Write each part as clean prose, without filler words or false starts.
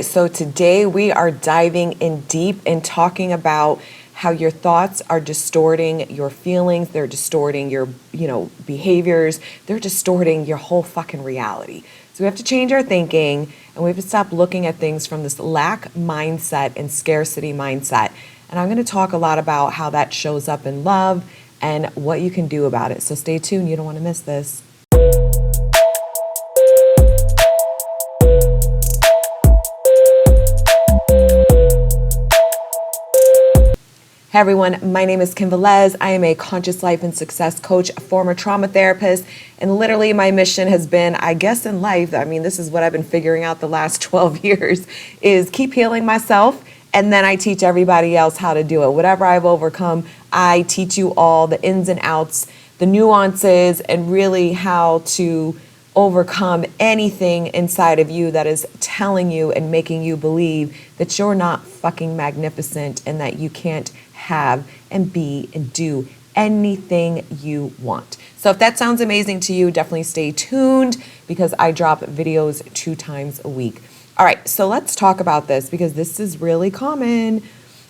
So today we are diving in deep and talking about how your thoughts are distorting your feelings, they're distorting your, behaviors, they're distorting your whole fucking reality. So we have to change our thinking and we have to stop looking at things from this lack mindset and scarcity mindset. And I'm going to talk a lot about how that shows up in love and what you can do about it. So stay tuned, you don't want to miss this. Hey everyone, my name is Velez. I am a conscious life and success coach, a former trauma therapist, and literally my mission has been, I guess in life, this is what I've been figuring out the last 12 years, is keep healing myself, and then I teach everybody else how to do it. Whatever I've overcome, I teach you all the ins and outs, the nuances, and really how to overcome anything inside of you that is telling you and making you believe that you're not fucking magnificent and that you can't have and be and do anything you want. So if that sounds amazing to you, definitely stay tuned because I drop videos 2 times a week. All right, so let's talk about this because this is really common.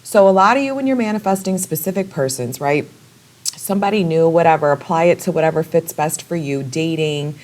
So a lot of you, when you're manifesting specific persons, right? Somebody new, whatever, apply it to whatever fits best for you, dating.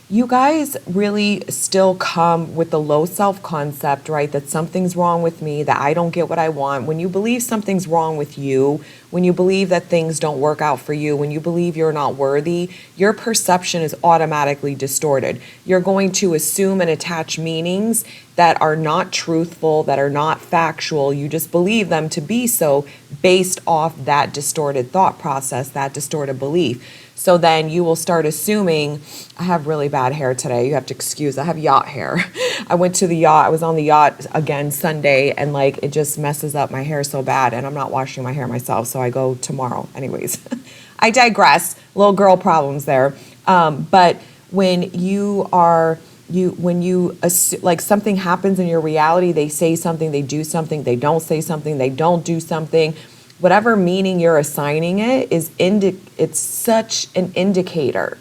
You guys really still come with the low self-concept, right? That something's wrong with me, that I don't get what I want. When you believe something's wrong with you, when you believe that things don't work out for you, when you believe you're not worthy, your perception is automatically distorted. You're going to assume and attach meanings that are not truthful, that are not factual. You just believe them to be so based off that distorted thought process, that distorted belief. So then you will start assuming, I have really bad hair today. You have to excuse, I have yacht hair. I went to the yacht. I was on the yacht again Sunday and it just messes up my hair so bad and I'm not washing my hair myself. So I go tomorrow anyways. I digress, little girl problems there. But when something happens in your reality, they say something, they do something, they don't say something, they don't do something. Whatever meaning you're assigning it it's such an indicator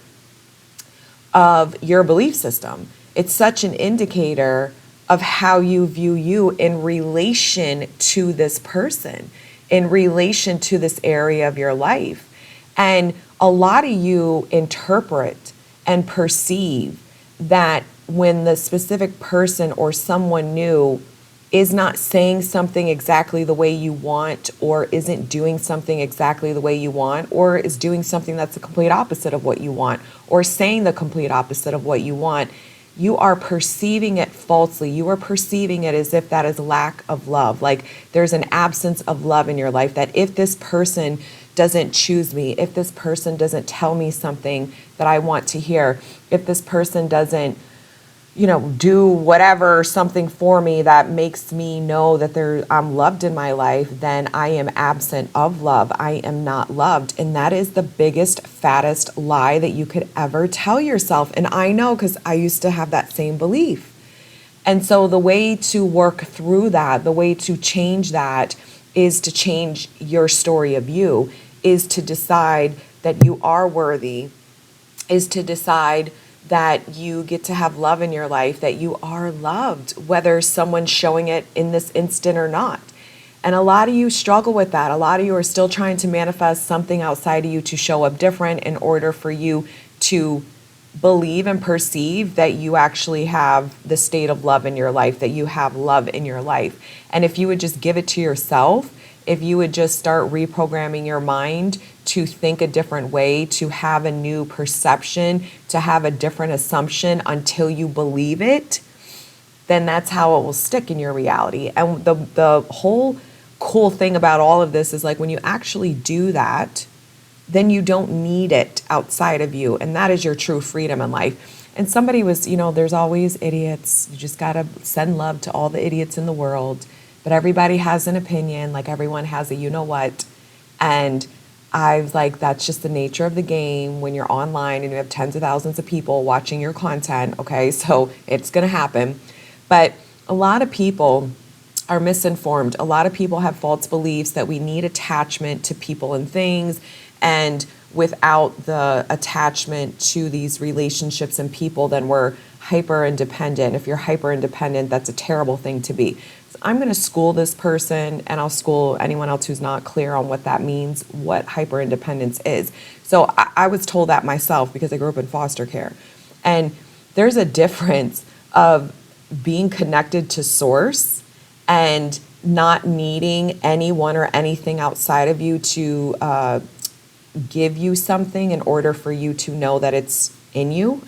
of your belief system. It's such an indicator of how you view you in relation to this person, in relation to this area of your life. And a lot of you interpret and perceive that when the specific person or someone new is not saying something exactly the way you want, or isn't doing something exactly the way you want, or is doing something that's the complete opposite of what you want, or saying the complete opposite of what you want, you are perceiving it falsely. You are perceiving it as if that is lack of love. Like there's an absence of love in your life, that if this person doesn't choose me, if this person doesn't tell me something that I want to hear, if this person doesn't do whatever, something for me that makes me know that I'm loved in my life, then I am absent of love. I am not loved. And that is the biggest, fattest lie that you could ever tell yourself. And I know because I used to have that same belief. And so the way to work through that, the way to change that is to change your story of you, is to decide that you are worthy, is to decide that you get to have love in your life, that you are loved, whether someone's showing it in this instant or not. And a lot of you struggle with that. A lot of you are still trying to manifest something outside of you to show up different in order for you to believe and perceive that you actually have the state of love in your life, that you have love in your life. And if you would just give it to yourself, if you would just start reprogramming your mind to think a different way, to have a new perception, to have a different assumption until you believe it, then that's how it will stick in your reality. And the whole cool thing about all of this is when you actually do that, then you don't need it outside of you. And that is your true freedom in life. And somebody was, there's always idiots. You just got to send love to all the idiots in the world. But everybody has an opinion, everyone has a you-know-what. And I was that's just the nature of the game when you're online and you have tens of thousands of people watching your content, okay? So it's going to happen. But a lot of people are misinformed. A lot of people have false beliefs that we need attachment to people and things. And without the attachment to these relationships and people, then we're hyper independent. If you're hyper independent, that's a terrible thing to be. So I'm going to school this person, and I'll school anyone else who's not clear on what that means, what hyper independence is. So I was told that myself because I grew up in foster care. And there's a difference of being connected to source and not needing anyone or anything outside of you to give you something in order for you to know that it's in you.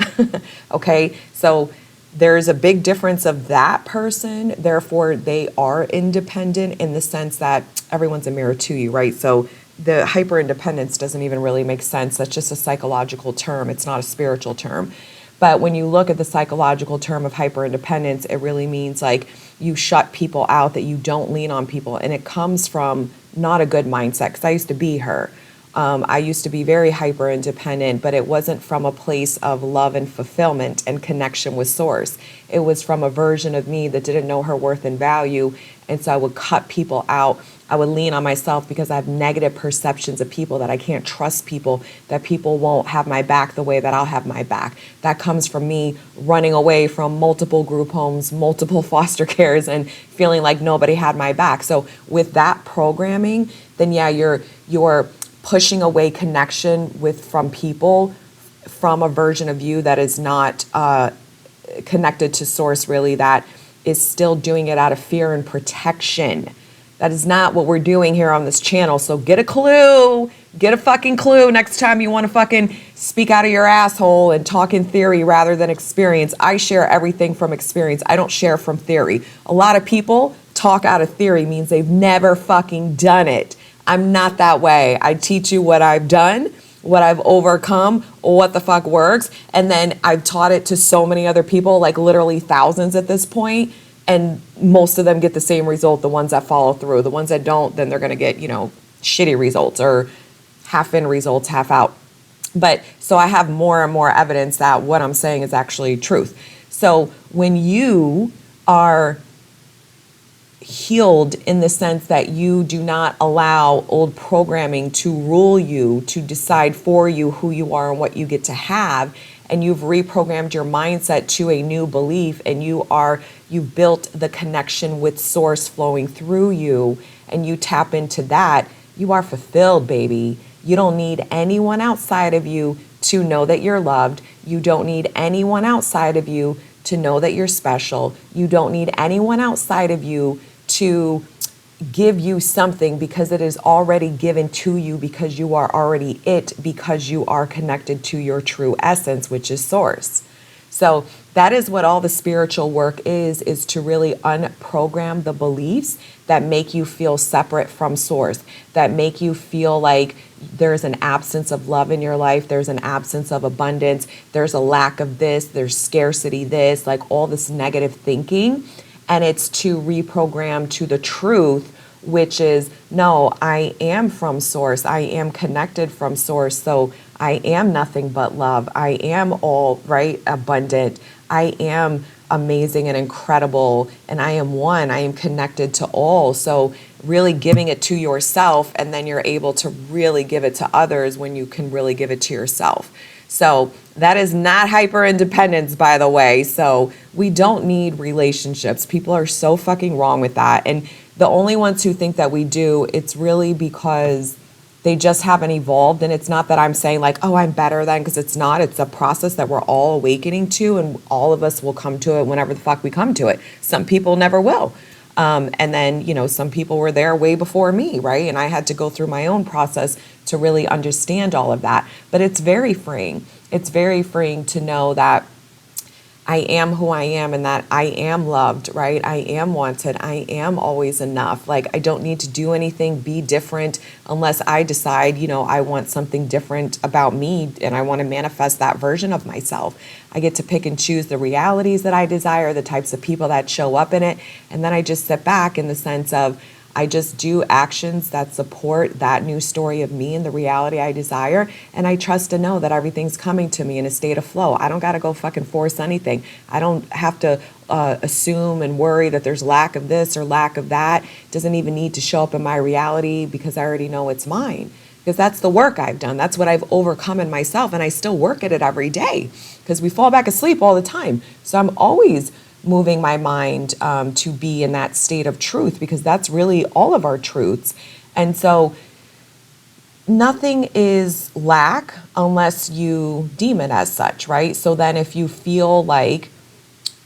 Okay, so there's a big difference of that person. Therefore, they are independent in the sense that everyone's a mirror to you, right? So the hyper independence doesn't even really make sense. That's just a psychological term. It's not a spiritual term. But when you look at the psychological term of hyper independence, it really means like you shut people out, that you don't lean on people. And it comes from not a good mindset, because I used to be her. I used to be very hyper independent, but it wasn't from a place of love and fulfillment and connection with source. It was from a version of me that didn't know her worth and value. And so I would cut people out. I would lean on myself because I have negative perceptions of people, that I can't trust people, that people won't have my back the way that I'll have my back. That comes from me running away from multiple group homes, multiple foster cares, and feeling like nobody had my back. So with that programming, then yeah, you're pushing away connection from people, from a version of you that is not connected to source, really, that is still doing it out of fear and protection. That is not what we're doing here on this channel. So get a clue, get a fucking clue next time you want to fucking speak out of your asshole and talk in theory rather than experience. I share everything from experience. I don't share from theory. A lot of people talk out of theory means they've never fucking done it. I'm not that way. I teach you what I've done, what I've overcome, what the fuck works. And then I've taught it to so many other people, like literally thousands at this point. And most of them get the same result, the ones that follow through. The ones that don't, then they're going to get, shitty results or half in results, half out. But so I have more and more evidence that what I'm saying is actually truth. So when you are healed in the sense that you do not allow old programming to rule you, to decide for you who you are and what you get to have, and you've reprogrammed your mindset to a new belief, and you've built the connection with source flowing through you, and you tap into that, you are fulfilled, baby. You don't need anyone outside of you to know that you're loved. You don't need anyone outside of you to know that you're special. You don't need anyone outside of you to give you something, because it is already given to you, because you are already it, because you are connected to your true essence, which is source. So that is what all the spiritual work is to really unprogram the beliefs that make you feel separate from source, that make you feel like there's an absence of love in your life, there's an absence of abundance, there's a lack of this, there's scarcity, this, like all this negative thinking. And it's to reprogram to the truth, which is, no, I am from source. I am connected from source. So I am nothing but love. I am all right, abundant. I am amazing and incredible. And I am one. I am connected to all. So really giving it to yourself, and then you're able to really give it to others when you can really give it to yourself. So that is not hyper independence, by the way. So we don't need relationships. People are so fucking wrong with that. And the only ones who think that we do, it's really because they just haven't evolved. And it's not that I'm saying like, oh, I'm better than, because it's not. It's a process that we're all awakening to, and all of us will come to it whenever the fuck we come to it. Some people never will. And then, some people were there way before me, right? And I had to go through my own process to really understand all of that. But it's very freeing. It's very freeing to know that I am who I am, and that I am loved, right? I am wanted. I am always enough. Like, I don't need to do anything, be different, unless I decide, I want something different about me and I want to manifest that version of myself. I get to pick and choose the realities that I desire, the types of people that show up in it. And then I just sit back in the sense of, I just do actions that support that new story of me and the reality I desire. And I trust to know that everything's coming to me in a state of flow. I don't got to go fucking force anything. I don't have to assume and worry that there's lack of this or lack of that. It doesn't even need to show up in my reality, because I already know it's mine. because that's the work I've done. That's what I've overcome in myself, and I still work at it every day because we fall back asleep all the time. So I'm always moving my mind to be in that state of truth, because that's really all of our truths. And so nothing is lack unless you deem it as such, right? So then if you feel like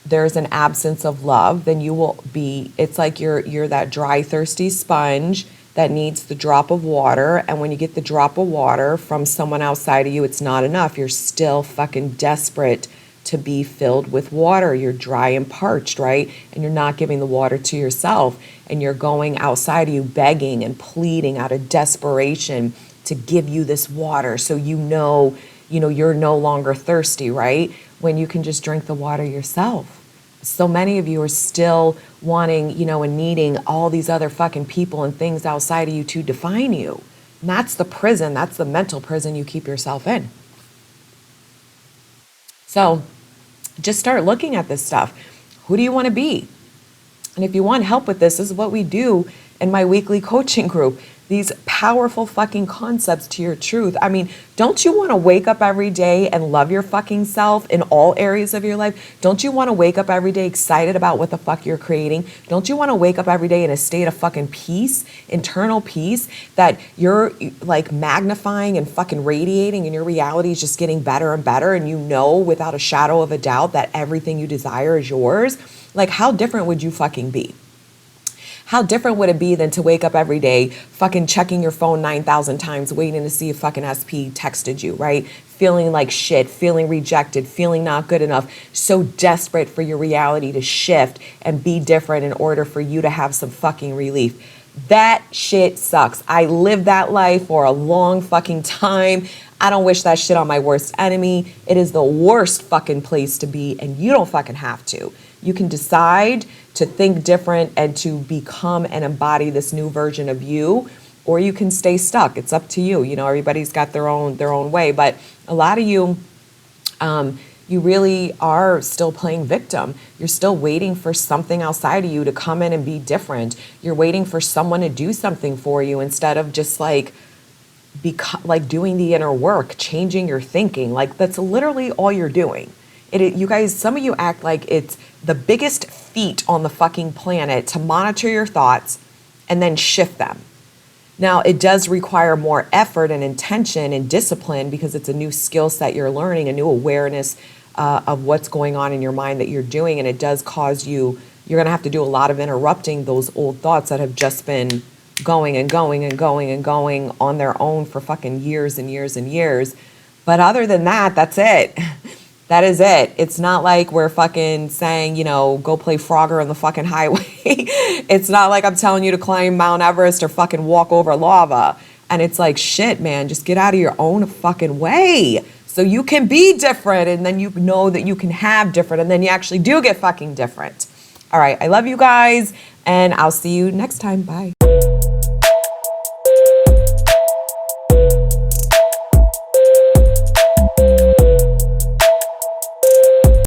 there's an absence of love, then you will be, it's like you're that dry, thirsty sponge that needs the drop of water. And when you get the drop of water from someone outside of you, it's not enough. You're still fucking desperate to be filled with water. You're dry and parched, right? And you're not giving the water to yourself. And you're going outside of you begging and pleading out of desperation to give you this water, so you know you're no longer thirsty, right? When you can just drink the water yourself. So many of you are still wanting, and needing all these other fucking people and things outside of you to define you. And that's the prison, that's the mental prison you keep yourself in. So just start looking at this stuff. Who do you want to be? And if you want help with this, this is what we do in my weekly coaching group. These powerful fucking concepts to your truth. I mean, don't you want to wake up every day and love your fucking self in all areas of your life? Don't you want to wake up every day excited about what the fuck you're creating? Don't you want to wake up every day in a state of fucking peace, internal peace, that you're like magnifying and fucking radiating, and your reality is just getting better and better, and you know without a shadow of a doubt that everything you desire is yours? Like, how different would you fucking be? How different would it be than to wake up every day fucking checking your phone 9,000 times, waiting to see if fucking SP texted you, right? Feeling like shit, feeling rejected, feeling not good enough, so desperate for your reality to shift and be different in order for you to have some fucking relief. That shit sucks. I lived that life for a long fucking time. I don't wish that shit on my worst enemy. It is the worst fucking place to be, and you don't fucking have to. You can decide to think different and to become and embody this new version of you, or you can stay stuck. It's up to you. Everybody's got their own way, but a lot of you, you really are still playing victim. You're still waiting for something outside of you to come in and be different. You're waiting for someone to do something for you instead of just like doing the inner work, changing your thinking. Like, that's literally all you're doing. You guys, some of you act like it's the biggest feat on the fucking planet to monitor your thoughts and then shift them. Now, it does require more effort and intention and discipline, because it's a new skill set you're learning, a new awareness of what's going on in your mind that you're doing. And it does cause you're going to have to do a lot of interrupting those old thoughts that have just been going and going and going and going on their own for fucking years and years and years. But other than that, that's it. That is it. It's not like we're fucking saying, go play Frogger on the fucking highway. It's not like I'm telling you to climb Mount Everest or fucking walk over lava. And it's like, shit, man, just get out of your own fucking way so you can be different. And then you know that you can have different. And then you actually do get fucking different. All right. I love you guys. And I'll see you next time. Bye.